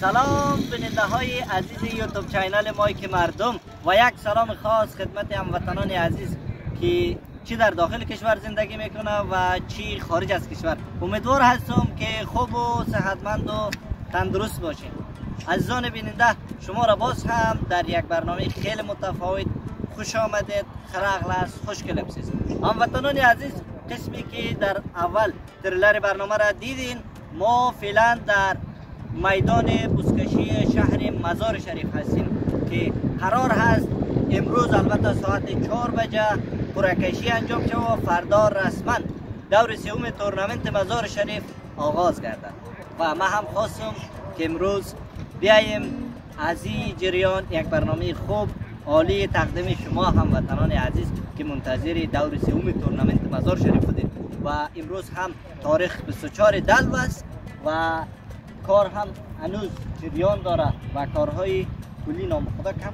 سلام بیننده های عزیز یوتیوب چینل مایک مردم و یک سلام خاص خدمت هموطنان عزیز که چی در داخل کشور زندگی میکنه و چی خارج از کشور. امیدوار هستم که خوب و صحتمند و تندرست باشین. عزیزان بیننده، شما را باز هم در یک برنامه خیلی متفاوت خوش آمدید، خرغلس، خوشگل بسیز. هموطنان عزیز، قسمی که در اول تریلر برنامه را دیدین، ما فعلا در میدان بزکشی شهر مزار شریف هستیم که قرار هست امروز البته ساعت 4 بجه قرعه‌کشی انجام شود و فردا رسما دور سوم تورنمنت مزار شریف آغاز گردد و ما هم خواستم که امروز بیاییم از این جریان یک برنامه خوب عالی تقدیم شما هموطنان عزیز که منتظر دور سوم تورنمنت مزار شریف بودید و امروز هم تاریخ 24 دلو است و کار هم هنوز جریان داره و کارهای کلی نام خدا کم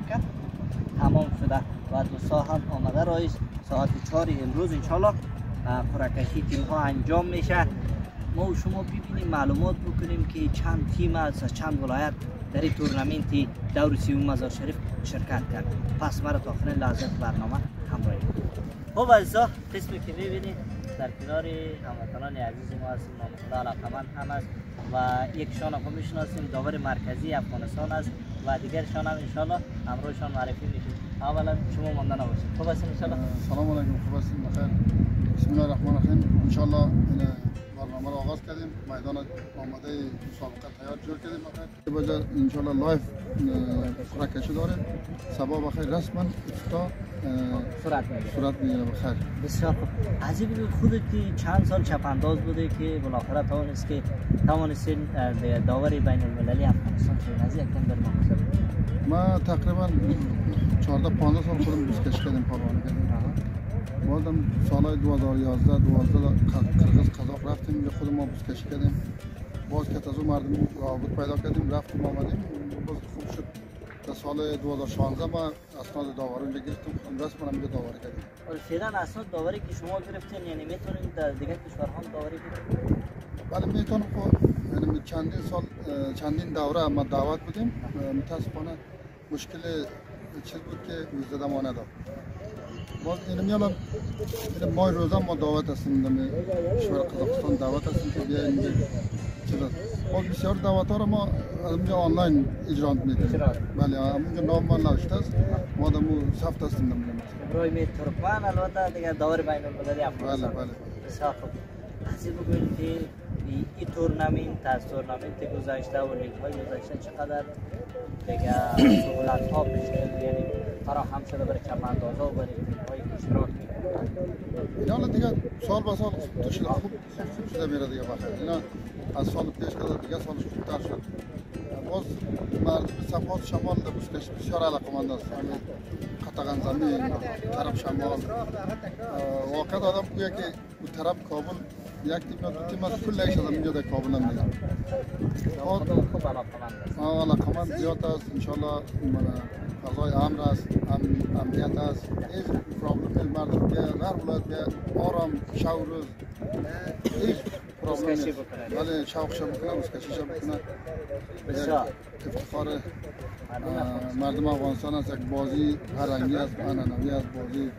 تمام شده و دوستا هم آمده رایش ساعت 4 امروز انشالله قرعه‌کشی تیم ها انجام میشه. ما و شما ببینیم معلومات بکنیم که چند تیم از چند ولایت در این تورنمنت دور سوم مزار شریف شرکت کرد. پس مرا تا آخرین لحظات برنامه همراهی کنید. خب عزیزا، قسمی که میبینید در کنار هموطنان عزیز ما هستیم، نام خدا علاقمند هم است و یکشان هم میشناسیم، داور مرکزی افغانستان است و دیگرشان هم انشالله همراهشان معرفی میشیم. اولا شما مانده نباشید. خوب هستین انشالله؟ سلام علیکم، خوب هستین؟ بخیر. بسم الله الرحمن الرحیم. انشالله این برنامه را آغاز کردیم، میدان آماده مسابقه تیار جور کردیم. بخیر بجا انشالله لایف قرعه‌کشی داریم. صبح بخیر رسما افتتاح صورت میگیره. بخیر. بسیار خوب. عجیب بود خودت که چند سال چپانداز بوده که بالاخره توانستین داور بین المللی افغانستان شدین. از یک کم در ما تقریبا 14 15 سال خودم بزکشی کردیم، پروانه کردیم. بعدم سال 2011 قرقیز قزاق رفتیم اینجا خود ما بزکشی کردیم. باز که از اون مردم رابط پیدا کردیم رفتیم آمدیم. باز خوب شد. در سال 2016 ما اسناد داوری اینجا گرفتیم، رسما اینجا داوری کردیم. فعلا اسناد داوری که شما گرفتین یعنی میتونید در دیگر کشورها هم داوری کنید؟ بله میتونم. یعنی چندین دوره ما دعوت بودیم. متاسفانه مشکل چیز بود که ویزا ما نداد. باز این میالم ماه روزا ما دعوت هستیم در کشور قزاقستان دعوت هستیم که بیاین اینجا چیز. باز بسیار دعوت ها رو ما از اینجا آنلاین اجرا میکنیم. بله همونجا نام ما نوشته است، ما در ثبت هستیم در اینجا. ابراهیم ترکمن البته دیگه داور بین المللی افغانستان. بله. بسیار خوب. از این بگویید که این تورنمنت از تورنمنت گذشته و لیگ های گذشته چقدر دیگه سهولت ها یعنی فراهم شده برای چپاندازها و برای تیم های اشتراک میکنند؟ حالا دیگه سال به سال خوب شده میره دیگه. بخیر اینا از سال پیش که دیگه سالش خوبتر شد. باز مردم صفات شمال در بزکشی بسیار علاقمند است. قطغن زمین طرف شمال واقعا آدم گویا که اون طرف کابل یک تیم دو تیم از کل ایش از اینجا در کابل هم میدن. خوب علاقمند زیاد است. انشالله فضای امن است، امنیت است. هیچ پرابلم مردم بیا هر ولایت بیا آرام شب و روز هیچ پرابلم نیست. ولی شوق شب بکنه بزکشی شب بکنه. بسیار افتخار مردم افغانستان است. یک بازی هر رنگی است، عنعنوی است بازی.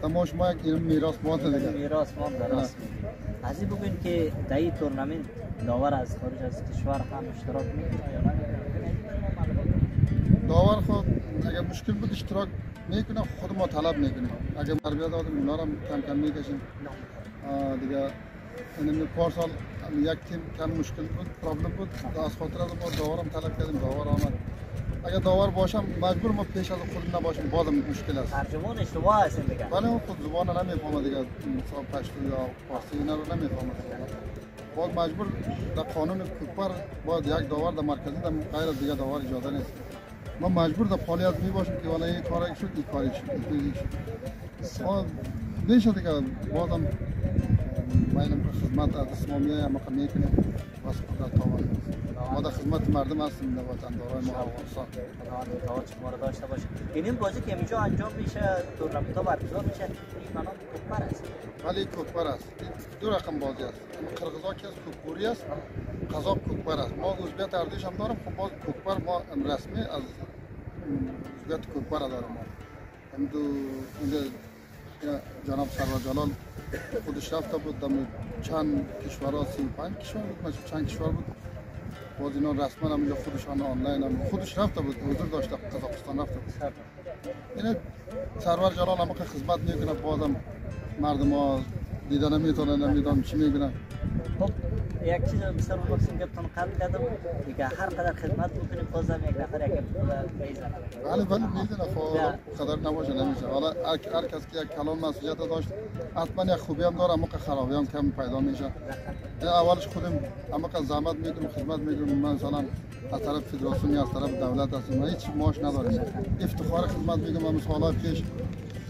تماش ما یک میراث مانده دیگه. میراث مانده راست. از این بگوین که در این تورنمنت داور از خارج از کشور هم اشتراک میکنه یا نه؟ داور خود اگر مشکل بود اشتراک میکنه، خود ما طلب میکنیم. اگر تربیت دادیم اونا رو کم میکشیم دیگه. این پارسال یک تیم کم مشکل بود، پرابلم بود، از خاطر از ما داورم طلب کردیم، داور آمد. اگر داور باشم مجبور ما پیش از خود نباشیم، بازم مشکل است. ترجمان اشتباه هستیم دیگه. بله اون خود زبان نمیفهمه دیگه، مثلا پشتو یا فارسی اینا رو نمیفهمه. باز مجبور در قانون کوپر باید یک داور در مرکزی در غیر از دیگه داور اجازه نیست. ما مجبور در فعالیت می باشیم که والا این کاری شد، این کاری شد، این شد. ما نشه دیگه. بازم میلم که خدمت از دست میایم ما میکنیم واسه قدرت توانیم ما در خدمت مردم هستیم در وطندارای ما افغانستان خدا شما رو داشته باشه. این بازی که اینجا انجام میشه تورنمنت ها برگزار میشه این منام کوپر است. ولی کوپر است دو رقم بازی است قرغزا که کوپوری است قزاق کوپر است ما ازبیت اردیش هم دارم خب باز کوپر ما رسمی از ازبیت کوپر دارم هم دو جناب سرور جلال خودش رفته بود در چند کشورها 35 کشور بود چند کشور بود باز اینا رسما هم خودشان آنلاین هم خودش رفته بود حضور داشته قزاقستان رفته بود این سرور جلال هم که خدمت میکنه بازم مردم ها دیدن نمیدونم چی میگن خب یک چیز مثلا بخشیم گفتم قبل کردم دیگه هر قدر خدمت بکنیم بازم یک نفر یک میزنه بله میزنه خب قدر نباشه نمیشه حالا هر کس که یک کلان مسئولیت داشت حتما یک خوبی هم داره اما که خرابی هم کم پیدا میشه اولش خودم اما که زحمت میکنیم خدمت میکنیم مثلا از طرف فدراسیونی از طرف دولت هستیم هیچ ماش نداریم افتخار خدمت میگم من سال‌های پیش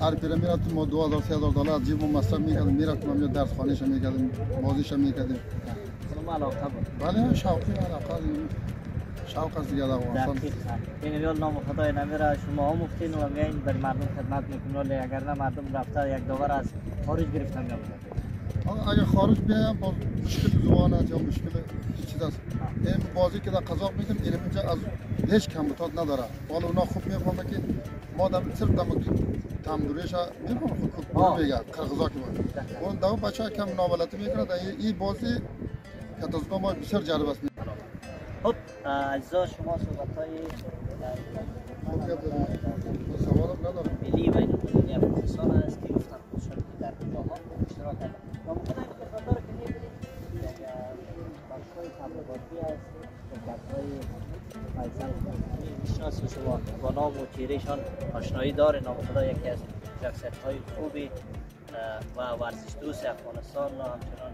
هر پیره میرفتیم ما $2000-3000 از جیبم مصرف میکردیم میرفتیم یا درس خانه‌اش میکردیم بازیش میکردیم شما علاقه بود بله شوقی علاقه شوق از دیگه افغانستان این ریال نام خدای نمیره شما هم مفتین و میاین بر مردم خدمت میکنین ولی اگر نه مردم رفته یک داور از خارج گرفتن میاد اگر خارج بیایم با مشکل زبان است یا مشکل چیز است این بازی که در قزاق میکنیم این اینجا از هیچ کمبودات نداره حالا اونا خوب میفهمه که ما در صرف در تمدوریش میفهمه خود میگه قزاقی ما اون دو بچه کم نابلتی میکنه در این بازی که تازگاه ما بسیار جالب است خب اجزا شما صحبت‌های سوالم ندارم ملی بین المللی افغانستان است که گفتن خودشان در جاها اشتراک کردن و ممکنه به خاطر که می‌بینید بخش‌های تبلیغاتی است شرکت‌های فیصل میشناسید شما با نام و چهرهشان آشنایی داره نام خدا یکی از شخصیت‌های خوبی و ورزش دوست افغانستان و همچنان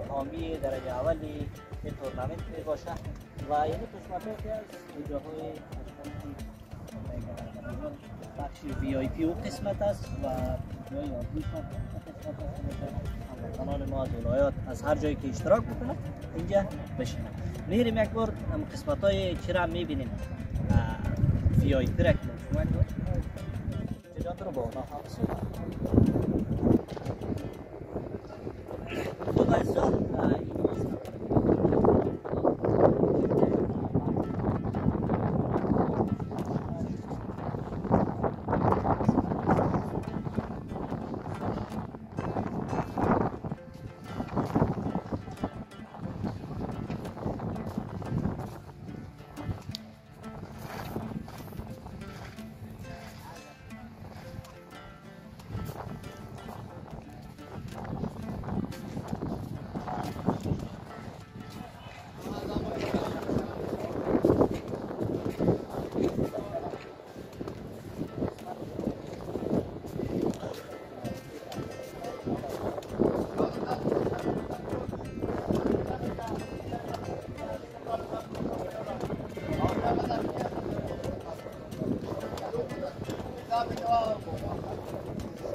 حامی درجه اولی این تورنمنت می باشه و این قسمت که از جاهای بخش وی آی پی او قسمت است و جای عادی قسمت است هموطنان ما از ولایات از هر جایی که اشتراک بکنه اینجا بشینن میریم یک بار هم قسمت های چی را میبینیم وی آی پی را که شما چجا رو با اونا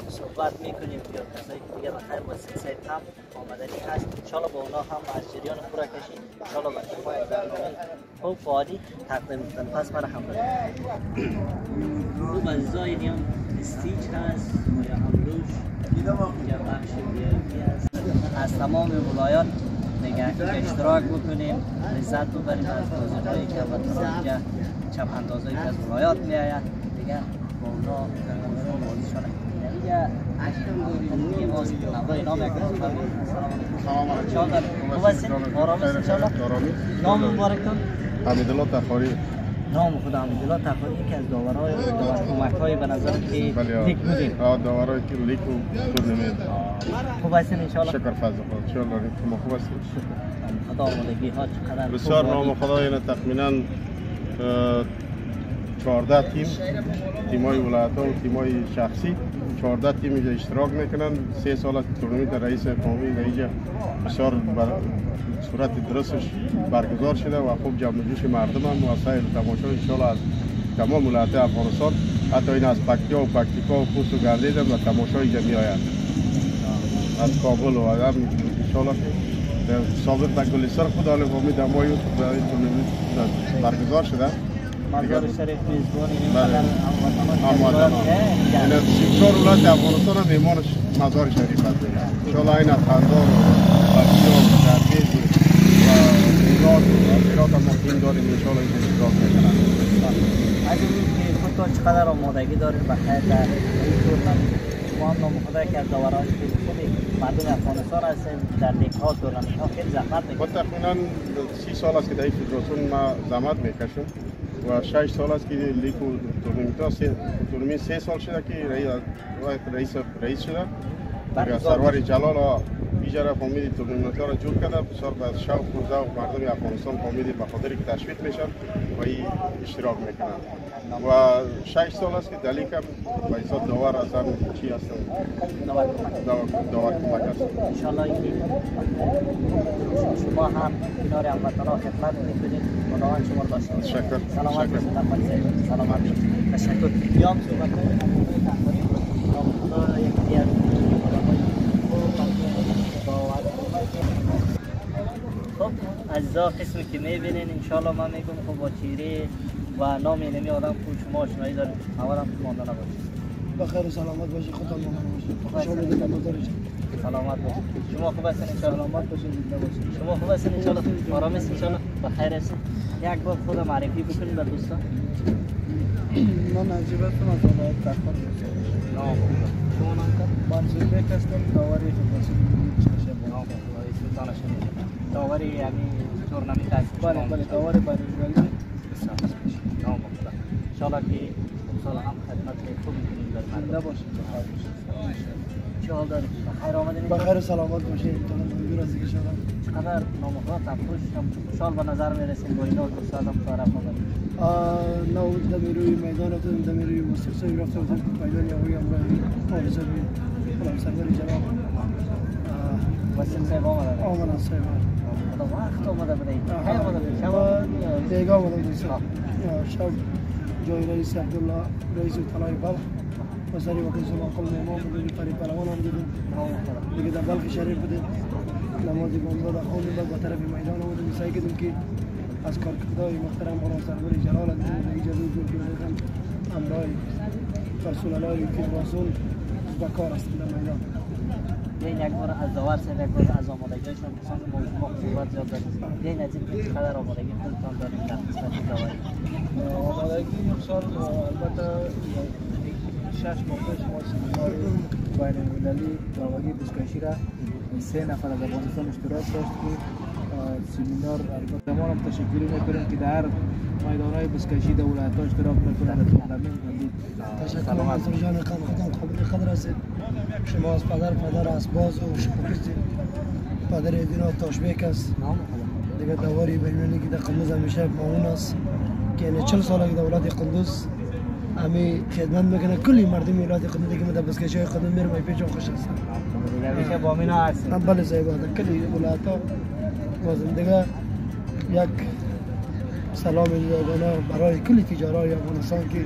صحبت میکنیم یا کسایی که دیگه بخیر با سلسله تم آمدنی هست انشالله با اونا هم از جریان پورا کشید انشالله با شما یک برنامه خوب فعالی تقدیم میکنم پس مرا هم خوب عزیزای نیام استیج هست یا امروز یا بخش بیایی هست از تمام ولایات دیگه اشتراک بکنیم لذت ببریم از بازی‌هایی که البته اینجا چپ اندازایی که از ولایات میآید دیگه با اونا بازیشون دیگه عشق باز نوای نام یک سلام علیکم خوب هستید آرام است ان شاء الله نام مبارکتون حمیدالله تخاری نام خود حمیدالله تخاری یکی از داورای کمک‌های به نظر که لیگ بودیم داورای که لیگ و تورنمنت خوب هستید ان شاء الله شکر فضل خدا ان شاء الله شما خوب هستید خدا آمادگی ها چقدر بسیار نام خدا اینا تقریبا 14 تیمای ولایت ها و تیمای شخصی 14 تیم اینجا اشتراک میکنن 3 سال تورنمنت رئیس قومی اینجا بسیار صورت درستش برگزار شده و خوب جمع جوش مردم هم و سایر تماشا ان شاء الله از تمام ولایت افغانستان حتی این از پکتیا و پکتیکا و پوست و گردیدم و تماشای جمعی آید از کابل و آدم انشاءالله که سابق در گلستان خود آلم امید ما یوتیوب برگزار شده مزار شریف میزبان این 34 ولایت افغانستان هم میهمان مزار شریف هست انشاءالله این از خندار و پکتیا و گردید و ایراد و ایراد هم ممکن داریم انشاءالله این اشتراک میکنن. از این که خودتان چقدر آمادگی دارید بخیر در این تورنمنت؟ شما هم نام خدا که از داوران خودی مردم افغانستان هستیم در لیگ‌ها تورنمنت‌ها خیلی زحمت می‌کشید. تقریباً 30 سال است که در این فدراسیون ما زحمت می‌کشم و 6 سال است که لیگ و تورنمنت 3 سال شده که رئیس شده. در سرور جلال بیچاره فامیلی تورنمنت‌ها را جور کرده بسیار به شوق و ذوق مردم افغانستان فامیلی به خاطر که تشویق میشن و این اشتراک میکنن و 6 سال است که دلیل کم به حساب داور اصلا چی هستن داور کمک هست ان شاء الله شما هم کنار هموطنان خدمت میکنید خداوند شما را داشته باشه. تشکر. سلامت باشید. سلامت باشید. تشکر. بیام صحبت کنیم یکی از خب عزیزا قسمی که میبینین انشالله من میگم خب با چهره و نام اینمی آدم خوب شما آشنایی دارید اول هم مانده نباشید بخیر و سلامت باشید خودتان مانده باشید خوشحال دیدم مدارش سلامت باشید شما خوب هستین انشالله سلامت باشید زنده باشید شما خوب هستین انشالله آرام است انشالله بخیر هستین یک بار خود معرفی بکنید به دوستان من نجیب هستم از ولایت تخار نام شما نام کن منصور بیک هستم داوری فدراسیون سلطان شما داوری همین تورنمنت است بله داوری بین‌المللی نام خدا ان شاء الله که سال هم خدمت خوب می‌کنید در زنده باشید چه حال دارید بخیر آمدید بخیر و سلامت باشید دور از اینکه شما چقدر نامخواه تفروش خوشحال به نظر میرسید با اینا دوستان تعارف آمدید نه دمیروی میدان رفتم دمیروی مستقصی رفتم میدان یاوی امروی آرزوی خودم سرور جناب واسم صاحب آمدن صاحب خدا وقت آمده بدهید خیلی آمده بدهید شب دیگه آمدن دوستان شب جای رئیس عبدالله رئیس طلای بلخ و سری وقتی سلام قلم امام بودیم پری پلوان هم دیدیم دیگه در بلخ شریف بودیم نمازی بانزا در خون دیدیم با طرف میدان آمدیم سعی کردیم که از کارکردهای محترم قرآن سرور جلال در اجازه جور که بودیم امرای رسول الله که رسول به کار هستیم در میدان این یک بار از داور صاحب یک بار از آمادگیشان بسان موضوع صحبت زیاد دارید این از این چقدر آمادگی خودتان دارید در قسمت داوری آمادگی امسال البته 6 ماه پیش ما سمینار بین‌المللی داوری بزکشی را 3 نفر از افغانستان اشتراک داشت که سمینار البته ما هم تشکر میکنیم که در میدانهای بزکشی در ولایت‌ها اشتراک میکنند در تورنمنت ملی. تشکر از جان خودم قابل قدر هستید. شما از پدر از باز و شکوکیست پدر دینا تاشبیک است دیگه داوری بین‌المللی که در قندوز همیشه معاون است که یعنی 40 ساله که در ولایت قندوز همی خدمت میکنه کلی مردم ولایت قندوز دیگه در بزکشی قندوز میرم ای پیش خوش هستم دیگه با مینا هستید بله صاحب کلی ولایت‌ها بازم دیگه یک سلام جداگانه برای کلی تجارای افغانستان که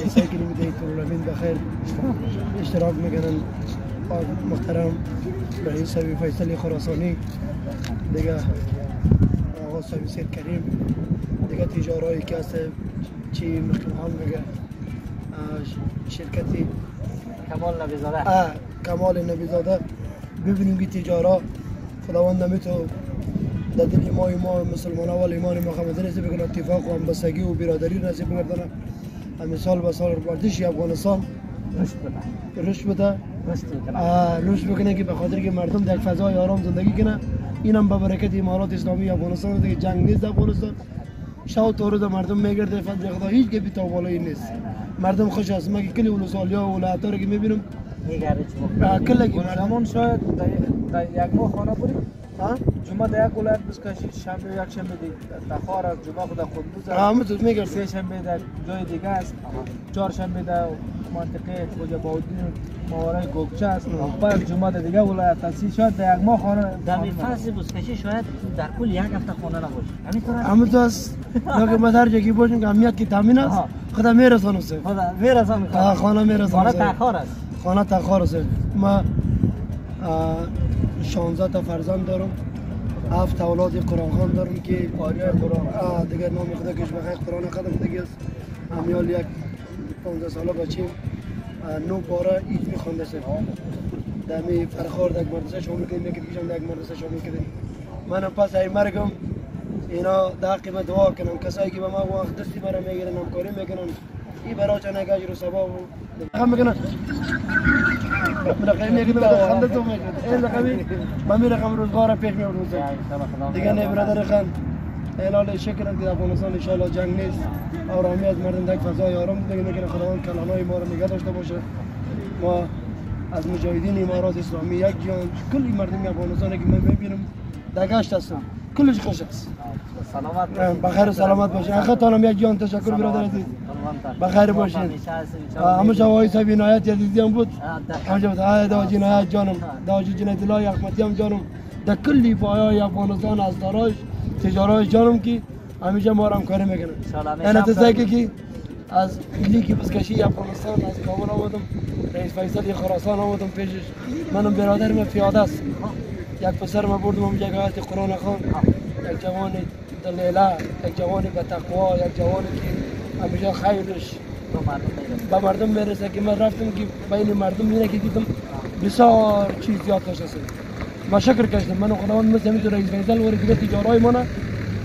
سعی کنیم در این تورنمنت بخیر اشتراک میکنن محترم رئیس صاحب فیصل خراسانی دیگه آقا صاحب سید کریم دیگه تجارایی که هست چی مخیمحال میگه شرکتی کمال نبیزاده کمال نبیزاده ببینیم که تجارا خداوند نمیتو در دل ما مسلمان و ایمان محمدی نصیب بکنه اتفاق و همبستگی و برادری نصیب بکنه همین سال به سال ورزش افغانستان رشد بده رشد بکنه که به خاطر که مردم در فضای آرام زندگی کنه اینم به برکت امارات اسلامی افغانستان دیگه جنگ نیست افغانستان شاو تورد مردم میگرده فضل خدا هیچ گپی تا بالایی نیست مردم خوش است مگه کلی ولسوالیا و ولایت‌ها رو که میبینم میگرده چه کلی زمان شاید در یک ماه خانه بریم جمعه در یک ولایت بسکشید شنبه یک شنبه تخار از جمعه خود قندوز همه میگرده سه شنبه در جای دیگه است چهار شنبه در منطقه خوجا باودین ماورای گوگچه است بعد جمعه دیگه ولایت است شاید در یک ماه خانه در فصل بزکشی شاید در کل یک هفته خانه نباشه همین طور است همه تو است که ما در جایی باشیم که امنیت کی تامین است خدا میرسانم سه خدا میرسان خانه میرسانم خانه تخار است خانه تخار است ما 16 تا فرزند دارم 7 اولاد قرآن خوان دارم که قاریای قرآن دیگر نام خدا کش بخیر قرآن قدم دیگه است امیال یک 15 ساله بچیم 9 باره ایج میخوانده سه دمی فرخار یک مدرسه شامل کردیم که دیگه یک مدرسه شامل کردیم منم پس ای مرگم اینا در قیمه دعا کنم کسایی که به ما وقت دستی مرا میگیرن همکاری میکنن این برای چنه اجر و ثواب هم میکنن رقمی میگه به خنده تو میگه این رقمی من می رقم روزگار پیش میبرم دیگه نه برادر خان اعلان شکرم که افغانستان ان شاء الله جنگ نیست آرامی از مردم در فضای آرام دیگه میگه خداوند کلانای ما رو نگه داشته باشه ما از مجاهدین امارات اسلامی یک جان کل مردم افغانستان که من میبینم دگشت هستم کلش خوش است سلامت بخیر و سلامت باشین خداتونم یک جان تشکر برادر عزیز بخیر باشین همه جوای صاحب عنایت عزیزی هم بود همه جوای داجی عنایت جانم داجی جنید الله احمدی هم جانم در کلی پایای افغانستان از داراش تجارت جانم که همیشه ما را همکاری میکنن انا تزاکی که از لیگ بزکشی افغانستان از کابل آمدم رئیس فیصل خراسان آمدم پیشش منم برادر من پیاده است یک پسر ما بردم اونجا که قرآن خوان یک جوان دلیله یک جوان با تقوا یک جوانی که همیشه خیرش به مردم میرسه که من رفتم که بین مردم اینه که دیدم بسیار چیز زیاد نشسته ما شکر کشتم من خداوند مثل همین رئیس فیصل و دیگه تجارای ما نه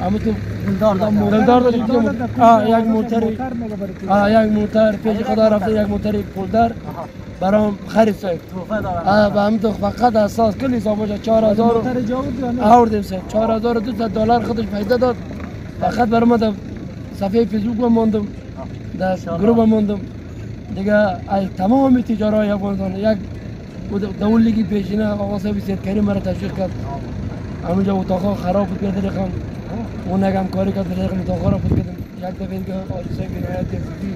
همه تو پولدار داشتیم یک موتر پیش خدا رفته یک موتر پولدار برام خرید ساید به همین تو فقط اساس کل حسابش 4000 آوردیم سه 4200 دلار خودش پیدا داد فقط برام در صفحه فیسبوک ماندم در گروه ماندم دیگه ای تمام تجارای افغانستان یک دولیگی پیشینه آقا صاحب سید کریم مرا تشویق کرد همونجا اتاقا خراب بود کرده رقم اون نگم کاری کرد رقم اتاقا را بود کردم یک دفعه دیگه آقای صاحب عنایت عزیزی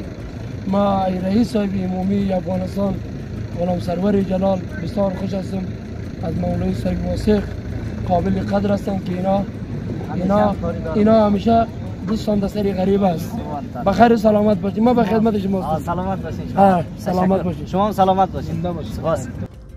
ما رئیس صاحب عمومی افغانستان غلام سرور جلال بسیار خوش هستم از مولوی صاحب واسق قابل قدر هستم که اینا همیشه دوستان دستری غریب است بخیر و سلامت باشید ما به خدمت شما هستیم سلامت باشین سلامت باشید شما هم سلامت باشین سپاس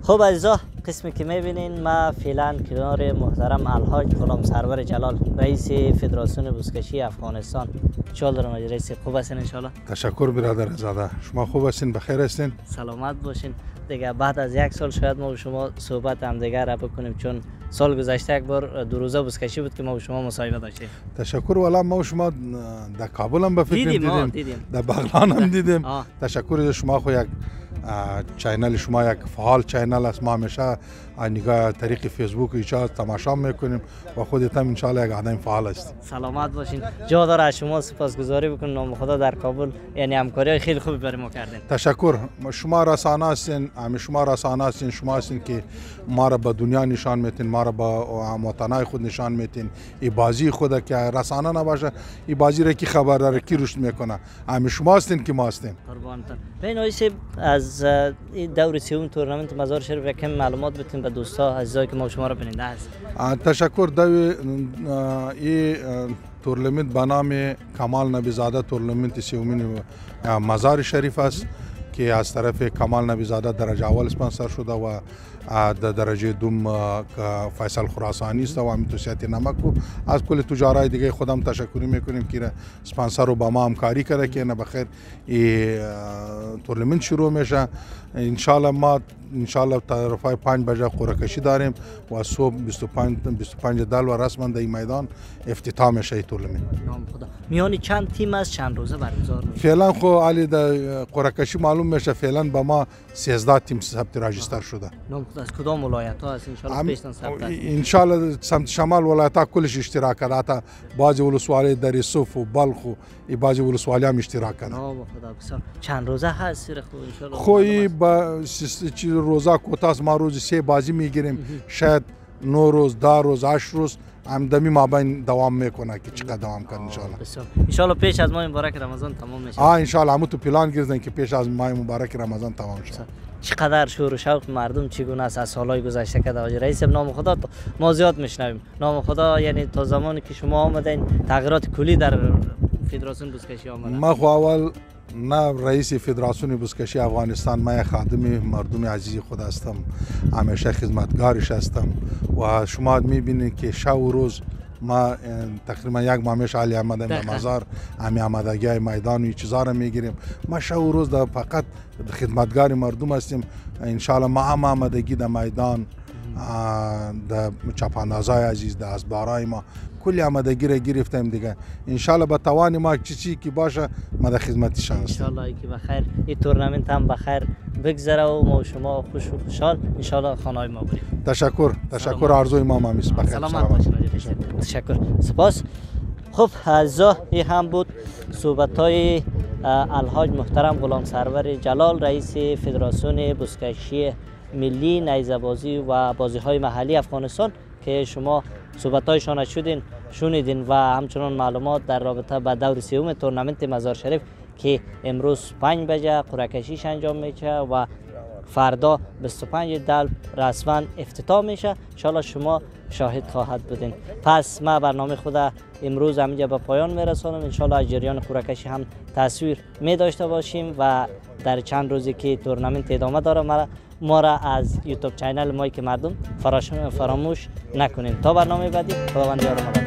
خب عزیزا قسمی که میبینین ما فعلا کنار محترم الحاج غلام سرور جلال رئیس فدراسیون بزکشی افغانستان چال دارم رئیس خوب هستین ان شاء الله تشکر برادر زاده شما خوب هستین بخیر هستین سلامت باشین دیگه بعد از یک سال شاید ما با شما صحبت هم دیگه را بکنیم چون سال گذشته یک بار دو روزه بزکشی بود که ما با شما مصاحبه داشتیم تشکر والا ما شما در کابل هم به فکر دیدیم در بغلان هم دیدیم تشکر از شما خو یک چینل شما یک فعال چینل است ما همیشه نگاه طریق فیسبوک ایجاد تماشا میکنیم و خودت هم ان شاء الله یک آدم فعال است سلامت باشین جا داره از شما سپاسگزاری بکنم نام خدا در کابل یعنی همکاری خیلی خوبی برای ما کردین تشکر شما رسانه هستین شما رسانه هستین شما هستین که ما را به دنیا نشان میتین ما را به وطنای خود نشان میتین این بازی خود که رسانه نباشه این بازی را کی خبر داره کی رشد میکنه شما هستین که ما هستیم قربانتون ببین آقای از این دور سوم تورنمنت مزار شریف یکم معلومات بدین به دوستا عزیزایی که ما شما را بیننده هست تشکر این تورنمنت به نام کمال نبی زاده تورنمنت سومین مزار شریف است که از طرف کمال نبی زاده درجه اول اسپانسر شده و در درجه دوم فیصل خراسانی است و همین توسعه نمک و از کل تجارای دیگه خودم تشکر میکنیم که اسپانسر رو با ما همکاری کرده که نه بخیر تورنمنت شروع میشه ان شاء الله طرفای 5 بجه قرعه کشی داریم و صبح 25 دل و رسما در این میدان افتتاح میشه این تورنمنت نام خدا میانی چند تیم از چند روزه برگزار میشه فعلا خو علی در قرعه کشی معلوم میشه فعلا با ما 13 تیم ثبت راجستر شده نام خدا از کدام ولایت ها است ان شاء الله پیشتن ثبت ان شاء الله سمت شمال ولایت ها کلش اشتراک داده بعضی ولسوالی در یوسف و بلخ و بعضی ولسوالی هم اشتراک داده نام خدا بسیار چند روزه هست سر خو ان شاء الله خوی با روزا کوتاست ما روز 3 بازی میگیریم شاید 9 روز 10 روز 8 روز همدمی مابین دوام میکنه که چقدر دوام کنه ان شاء الله ان شاء الله پیش از ماه مبارک رمضان تمام میشه ان شاء الله همون تو پلان گرفتن که پیش از ماه مبارک رمضان تمام شه چقدر شور و شوق مردم چگونه است از سالهای گذشته که حاج رئیس نام خدا ما زیاد میشنویم نام خدا یعنی تا زمانی که شما آمدین تغییرات کلی در فدراسیون بزکشی آمده ما خو اول نه رئیس فدراسیون بزکشی افغانستان، من خادم مردم عزیز خود هستم، همیشه خدمتگارش هستم و شما میبینید که شب و روز ما تقریبا یک ماهش علی احمد به مزار امی آمادگی میدان و چیزا را میگیریم. ما شب و روز فقط خدمتگار مردم هستیم. ان شاء الله ما هم آمادگی در میدان د چپاندازای عزیز، د اسبارای ما کلی آمادگی را گرفتیم دیگه. ان شاء الله به توان ما چیزی که باشه ما در خدمتشان هستیم. ان شاء الله که بخیر این تورنمنت هم بخیر بگذره و ما و شما خوش و خوشحال ان شاء الله خانه ما بریم. تشکر آرزوی ما است. بخیر سلامت باشید. تشکر سپاس. خب عزیزا، این هم بود صحبت های الحاج محترم غلام سرور جلال، رئیس فدراسیون بزکشی ملی، نیزه بازی و بازی های محلی افغانستان که شما صحبت هایشان شنیدین و همچنان معلومات در رابطه با دور سوم تورنمنت مزار شریف که امروز 5 بجه قرعه کشیش انجام میشه و فردا 25 دلب رسما افتتاح میشه. انشالله شما شاهد خواهد بودین. پس ما برنامه خود امروز همینجا به پایان میرسانم. انشالله از جریان قرعه کشی هم تصویر می داشته باشیم و در چند روزی که تورنمنت ادامه داره ما را از یوتیوب چینل مایک مردم فراموش نکنین. تا برنامه بعدی، خداوند یار ما.